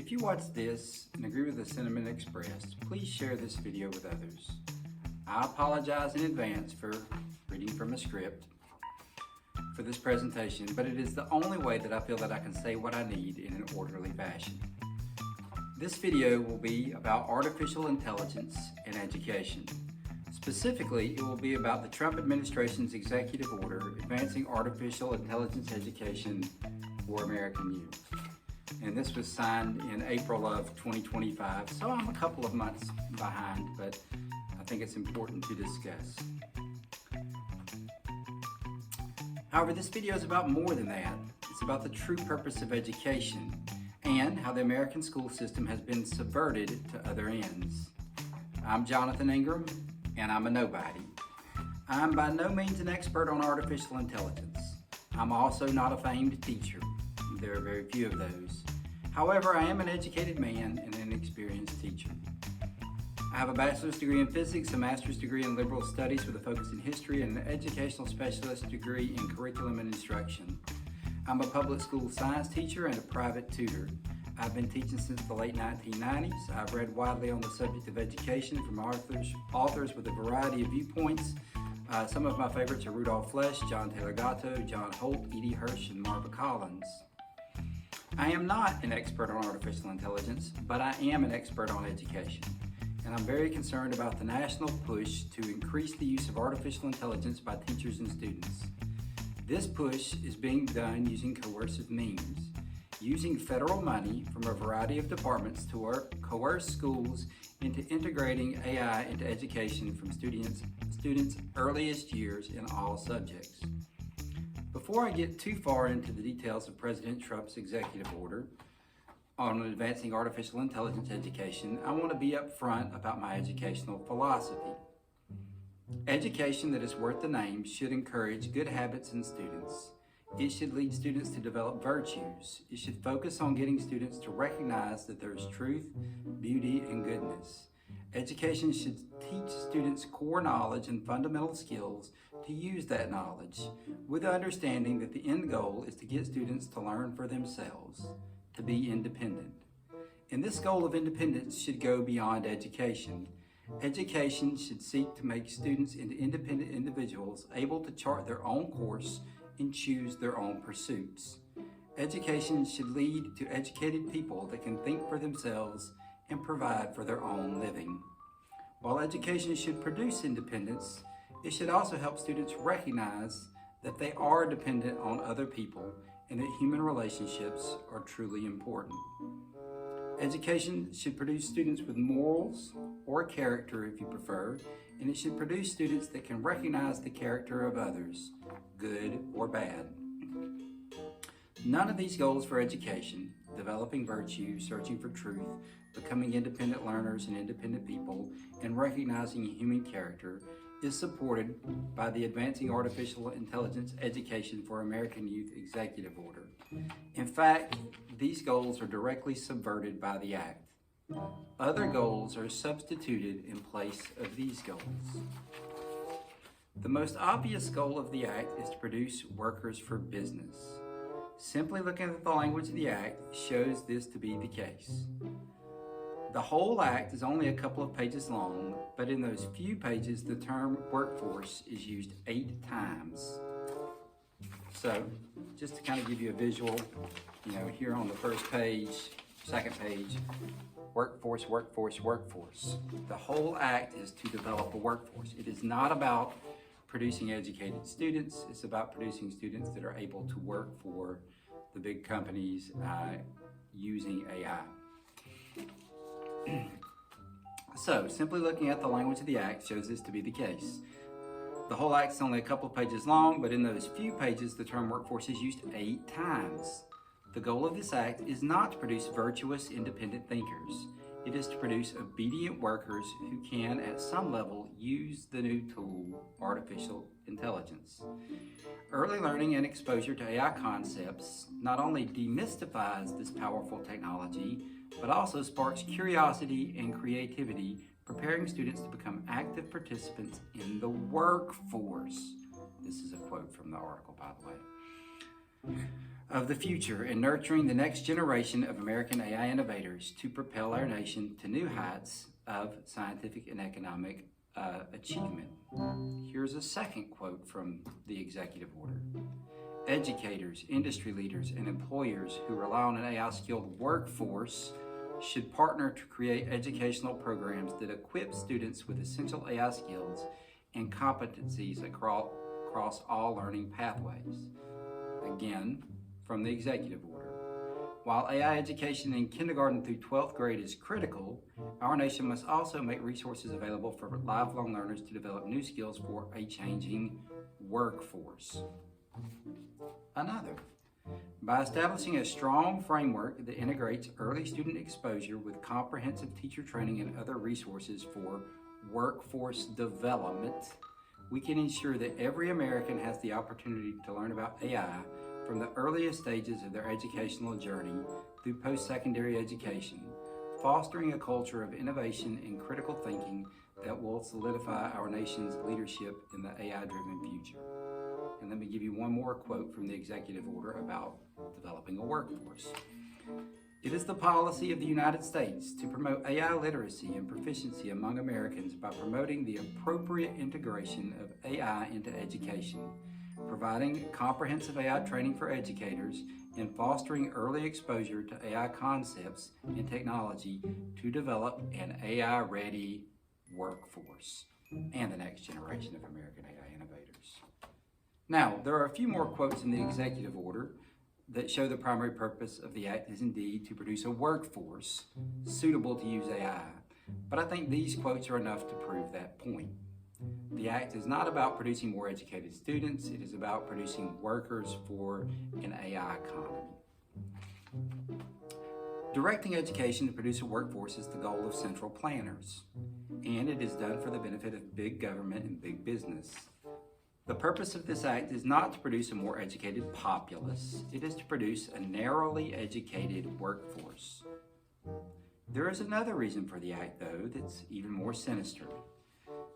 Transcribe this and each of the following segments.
If you watch this and agree with the sentiment expressed, please share this video with others. I apologize in advance for reading from a script for this presentation, but it is the only way that I feel that I can say what I need in an orderly fashion. This video will be about artificial intelligence in education. Specifically, it will be about the Trump administration's executive order advancing artificial intelligence education for American youth. And this was signed in April of 2025, so I'm a couple of months behind, but I think it's important to discuss. However, this video is about more than that. It's about the true purpose of education and how the American school system has been subverted to other ends. I'm Jonathan Ingram, and I'm a nobody. I'm by no means an expert on artificial intelligence. I'm also not a famed teacher. There are very few of those. However, I am an educated man and an experienced teacher. I have a bachelor's degree in physics, a master's degree in liberal studies with a focus in history, and an educational specialist degree in curriculum and instruction. I'm a public school science teacher and a private tutor. I've been teaching since the late 1990s. I've read widely on the subject of education from authors with a variety of viewpoints. Some of my favorites are Rudolph Flesch, John Taylor Gatto, John Holt, E.D. Hirsch, and Marva Collins. I am not an expert on artificial intelligence, but I am an expert on education. And I'm very concerned about the national push to increase the use of artificial intelligence by teachers and students. This push is being done using coercive means, using federal money from a variety of departments to coerce schools into integrating AI into education from students' earliest years in all subjects. Before I get too far into the details of President Trump's executive order on advancing artificial intelligence education, I want to be upfront about my educational philosophy. Education that is worth the name should encourage good habits in students. It should lead students to develop virtues. It should focus on getting students to recognize that there is truth, beauty, and goodness. Education should teach students core knowledge and fundamental skills to use that knowledge, with the understanding that the end goal is to get students to learn for themselves, to be independent. And this goal of independence should go beyond education. Education should seek to make students into independent individuals able to chart their own course and choose their own pursuits. Education should lead to educated people that can think for themselves and provide for their own living. While education should produce independence, it should also help students recognize that they are dependent on other people and that human relationships are truly important. Education should produce students with morals or character, if you prefer, and it should produce students that can recognize the character of others, good or bad. None of these goals for education, developing virtue, searching for truth, becoming independent learners and independent people, and recognizing human character, is supported by the Advancing Artificial Intelligence Education for American Youth Executive Order. In fact, these goals are directly subverted by the Act. Other goals are substituted in place of these goals. The most obvious goal of the Act is to produce workers for business. Simply looking at the language of the Act shows this to be the case. The whole Act is only a couple of pages long, but in those few pages, the term workforce is used 8 times. So, just to kind of give you a visual, here on the first page, second page, workforce, workforce, workforce. The whole Act is to develop a workforce. It is not about producing educated students. It's about producing students that are able to work for the big companies using AI. So, simply looking at the language of the Act shows this to be the case. The whole Act is only a couple of pages long, but in those few pages, the term workforce is used 8 times. The goal of this Act is not to produce virtuous, independent thinkers. It is to produce obedient workers who can, at some level, use the new tool, artificial intelligence. Early learning and exposure to AI concepts not only demystifies this powerful technology, but also sparks curiosity and creativity, preparing students to become active participants in the workforce. This is a quote from the article, by the way. of the future and nurturing the next generation of American AI innovators to propel our nation to new heights of scientific and economic achievement. Here's a second quote from the executive order. Educators, industry leaders, and employers who rely on an AI-skilled workforce should partner to create educational programs that equip students with essential AI skills and competencies across all learning pathways. Again, from the executive order. While AI education in kindergarten through 12th grade is critical, our nation must also make resources available for lifelong learners to develop new skills for a changing workforce. Another, by establishing a strong framework that integrates early student exposure with comprehensive teacher training and other resources for workforce development, we can ensure that every American has the opportunity to learn about AI from the earliest stages of their educational journey through post-secondary education, fostering a culture of innovation and critical thinking that will solidify our nation's leadership in the AI-driven future. And let me give you one more quote from the executive order about developing a workforce. It is the policy of the United States to promote AI literacy and proficiency among Americans by promoting the appropriate integration of AI into education, providing comprehensive AI training for educators, and fostering early exposure to AI concepts and technology to develop an AI-ready workforce and the next generation of American AI innovators. Now, there are a few more quotes in the executive order that show the primary purpose of the Act is indeed to produce a workforce suitable to use AI, but I think these quotes are enough to prove that point. The Act is not about producing more educated students, it is about producing workers for an AI economy. Directing education to produce a workforce is the goal of central planners, and it is done for the benefit of big government and big business. The purpose of this Act is not to produce a more educated populace, it is to produce a narrowly educated workforce. There is another reason for the Act, though, that's even more sinister.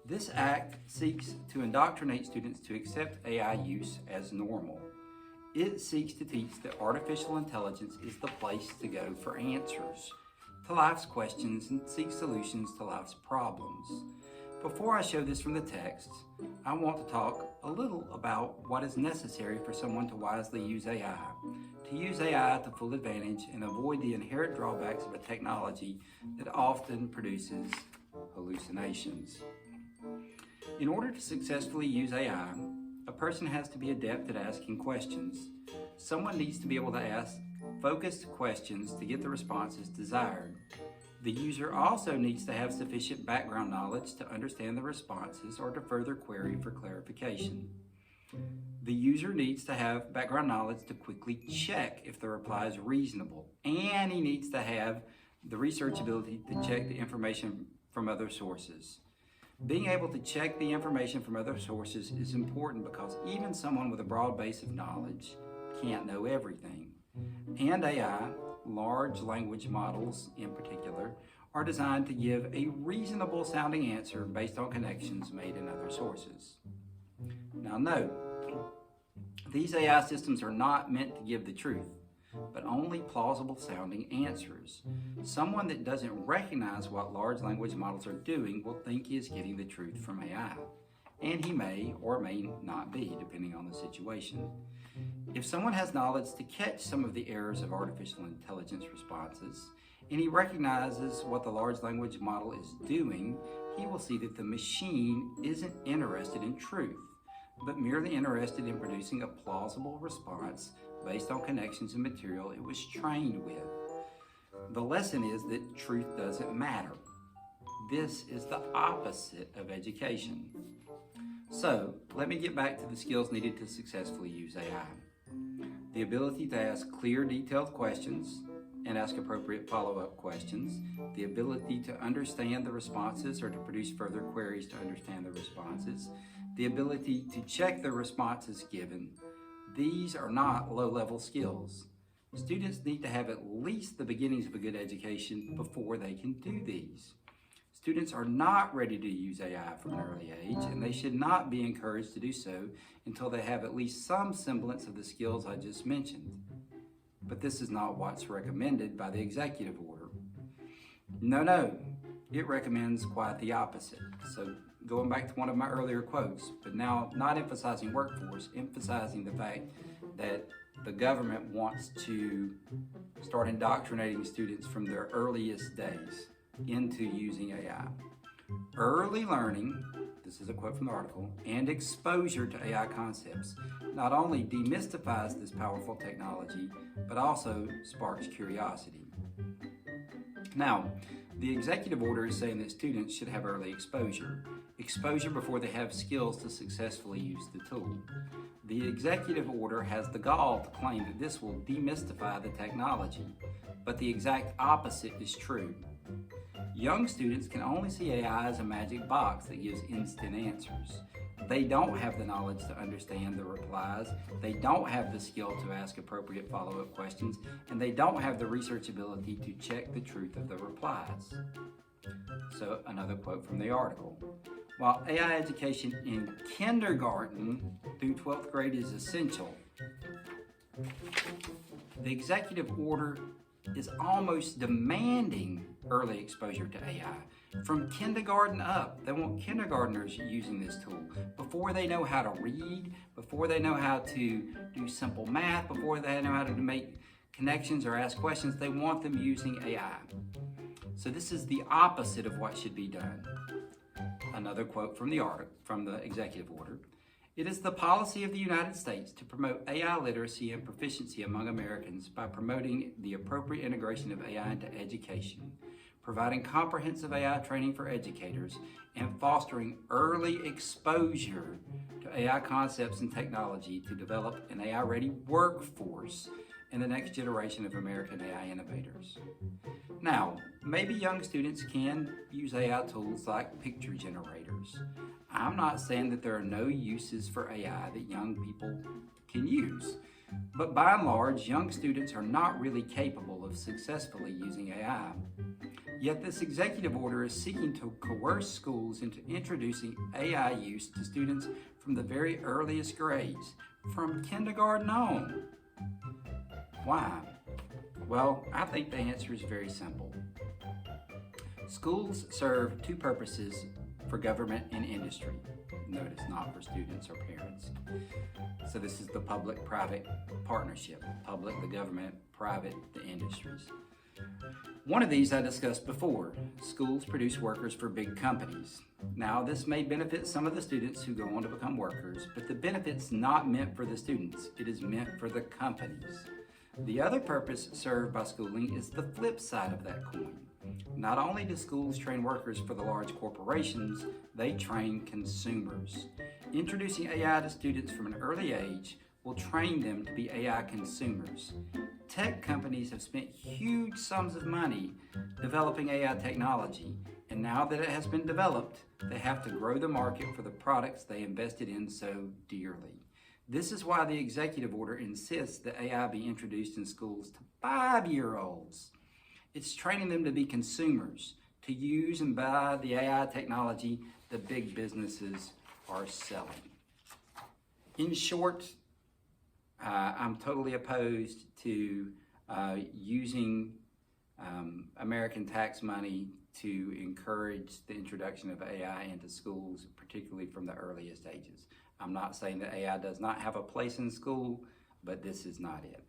This Act seeks to indoctrinate students to accept AI use as normal. It seeks to teach that artificial intelligence is the place to go for answers to life's questions and seek solutions to life's problems. Before I show this from the text, I want to talk a little about what is necessary for someone to wisely use AI, to full advantage and avoid the inherent drawbacks of a technology that often produces hallucinations. In order to successfully use AI, a person has to be adept at asking questions. Someone needs to be able to ask focused questions to get the responses desired. The user also needs to have sufficient background knowledge to understand the responses or to further query for clarification. The user needs to have background knowledge to quickly check if the reply is reasonable, and he needs to have the research ability to check the information from other sources. Being able to check the information from other sources is important because even someone with a broad base of knowledge can't know everything. And AI, large language models in particular, are designed to give a reasonable sounding answer based on connections made in other sources. Now note, these AI systems are not meant to give the truth, but only plausible sounding answers. Someone that doesn't recognize what large language models are doing will think he is getting the truth from AI, and he may or may not be, depending on the situation. If someone has knowledge to catch some of the errors of artificial intelligence responses, and he recognizes what the large language model is doing, he will see that the machine isn't interested in truth, but merely interested in producing a plausible response based on connections and material it was trained with. The lesson is that truth doesn't matter. This is the opposite of education. So, let me get back to the skills needed to successfully use AI. The ability to ask clear, detailed questions and ask appropriate follow-up questions. The ability to understand the responses or to produce further queries to understand the responses. The ability to check the responses given. These are not low-level skills. Students need to have at least the beginnings of a good education before they can do these. Students are not ready to use AI from an early age, and they should not be encouraged to do so until they have at least some semblance of the skills I just mentioned. but this is not what's recommended by the executive order. No, it recommends quite the opposite. So going back to one of my earlier quotes, but now not emphasizing workforce, emphasizing the fact that the government wants to start indoctrinating students from their earliest days into using AI. Early learning, this is a quote from the article, and exposure to AI concepts not only demystifies this powerful technology, but also sparks curiosity. Now, the executive order is saying that students should have early exposure before they have skills to successfully use the tool. The executive order has the gall to claim that this will demystify the technology, but the exact opposite is true. Young students can only see AI as a magic box that gives instant answers. They don't have the knowledge to understand the replies, they don't have the skill to ask appropriate follow-up questions, and they don't have the research ability to check the truth of the replies. So another quote from the article. While AI education in kindergarten through 12th grade is essential, the executive order is almost demanding early exposure to AI. From kindergarten up, they want kindergartners using this tool before they know how to read, before they know how to do simple math, before they know how to make connections or ask questions. They want them using AI. So this is the opposite of what should be done. Another quote from the executive order. It is the policy of the United States to promote AI literacy and proficiency among Americans by promoting the appropriate integration of AI into education, providing comprehensive AI training for educators, and fostering early exposure to AI concepts and technology to develop an AI-ready workforce and the next generation of American AI innovators. Now, maybe young students can use AI tools like picture generators. I'm not saying that there are no uses for AI that young people can use, but by and large, young students are not really capable of successfully using AI. Yet this executive order is seeking to coerce schools into introducing AI use to students from the very earliest grades, from kindergarten on. Why? Well, I think the answer is very simple. Schools serve two purposes for government and industry. Notice, not for students or parents. So this is the public-private partnership. Public, the government; private, the industries. One of these I discussed before. Schools produce workers for big companies. Now, this may benefit some of the students who go on to become workers, but the benefit's not meant for the students. It is meant for the companies. The other purpose served by schooling is the flip side of that coin. Not only do schools train workers for the large corporations, they train consumers. Introducing AI to students from an early age will train them to be AI consumers. Tech companies have spent huge sums of money developing AI technology, and now that it has been developed, they have to grow the market for the products they invested in so dearly. This is why the executive order insists that AI be introduced in schools to 5-year-olds. It's training them to be consumers, to use and buy the AI technology the big businesses are selling. In short, I'm totally opposed to using American tax money to encourage the introduction of AI into schools, particularly from the earliest ages. I'm not saying that AI does not have a place in school, but this is not it.